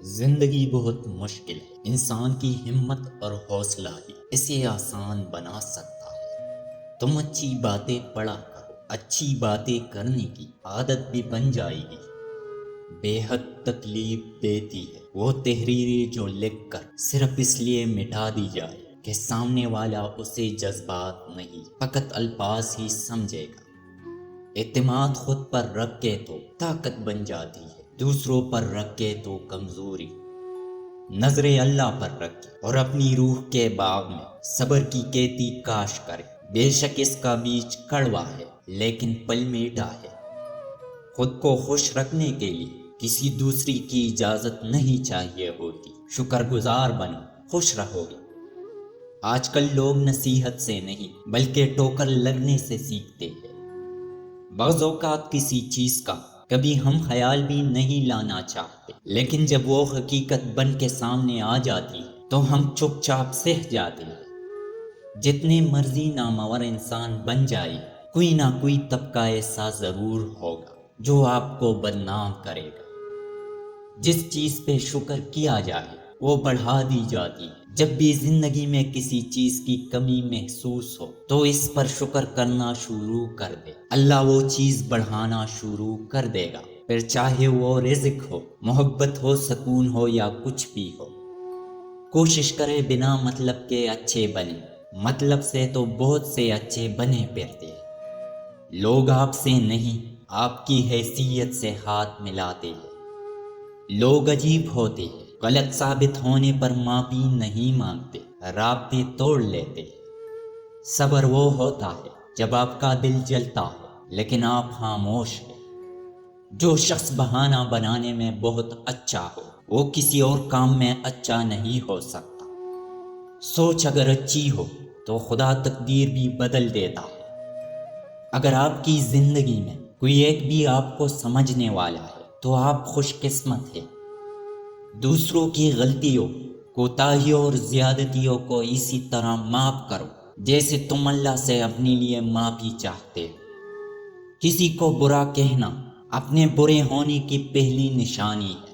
زندگی بہت مشکل ہے، انسان کی ہمت اور حوصلہ ہی اسے آسان بنا سکتا ہے۔ تم اچھی باتیں پڑھا کرو، اچھی باتیں کرنے کی عادت بھی بن جائے گی۔ بے حد تکلیف دیتی ہے وہ تحریریں جو لکھ کر صرف اس لیے مٹا دی جائے کہ سامنے والا اسے جذبات نہیں فقط الفاظ ہی سمجھے گا۔ اعتماد خود پر رکھ کے تو طاقت بن جاتی ہے، دوسروں پر رکھ کے تو کمزوری۔ نظر اللہ پر رکھے اور اپنی روح کے باغ میں صبر کی کھیتی کاش کرے۔ بے شک اس کا بیج کڑوا ہے لیکن پل میٹھا ہے۔ خود کو خوش رکھنے کے لیے کسی دوسری کی اجازت نہیں چاہیے ہوتی۔ شکر گزار بنو، خوش رہو گے۔ آج کل لوگ نصیحت سے نہیں بلکہ ٹوکر لگنے سے سیکھتے ہیں۔ بعض اوقات کسی چیز کا کبھی ہم خیال بھی نہیں لانا چاہتے، لیکن جب وہ حقیقت بن کے سامنے آ جاتی تو ہم چپ چاپ سہ جاتے ہیں۔ جتنے مرضی نامور انسان بن جائے، کوئی نہ کوئی طبقہ ایسا ضرور ہوگا جو آپ کو بدنام کرے گا۔ جس چیز پہ شکر کیا جائے وہ بڑھا دی جاتی ہے۔ جب بھی زندگی میں کسی چیز کی کمی محسوس ہو تو اس پر شکر کرنا شروع کر دے، اللہ وہ چیز بڑھانا شروع کر دے گا۔ پھر چاہے وہ رزق ہو، محبت ہو، سکون ہو یا کچھ بھی ہو۔ کوشش کرے بنا مطلب کے اچھے بنے، مطلب سے تو بہت سے اچھے بنے پھرتے ہیں۔ لوگ آپ سے نہیں آپ کی حیثیت سے ہاتھ ملاتے ہیں۔ لوگ عجیب ہوتے ہیں، غلط ثابت ہونے پر معافی نہیں مانگتے، رابطے توڑ لیتے ہیں۔ صبر وہ ہوتا ہے جب آپ کا دل جلتا ہو لیکن آپ خاموش ہیں۔ جو شخص بہانہ بنانے میں بہت اچھا ہو وہ کسی اور کام میں اچھا نہیں ہو سکتا۔ سوچ اگر اچھی ہو تو خدا تقدیر بھی بدل دیتا ہے۔ اگر آپ کی زندگی میں کوئی ایک بھی آپ کو سمجھنے والا ہے تو آپ خوش قسمت ہیں۔ دوسروں کی غلطیوں، کوتاہیوں اور زیادتیوں کو اسی طرح معاف کرو جیسے تم اللہ سے اپنے لیے معافی چاہتے ہو۔ کسی کو برا کہنا اپنے برے ہونے کی پہلی نشانی ہے۔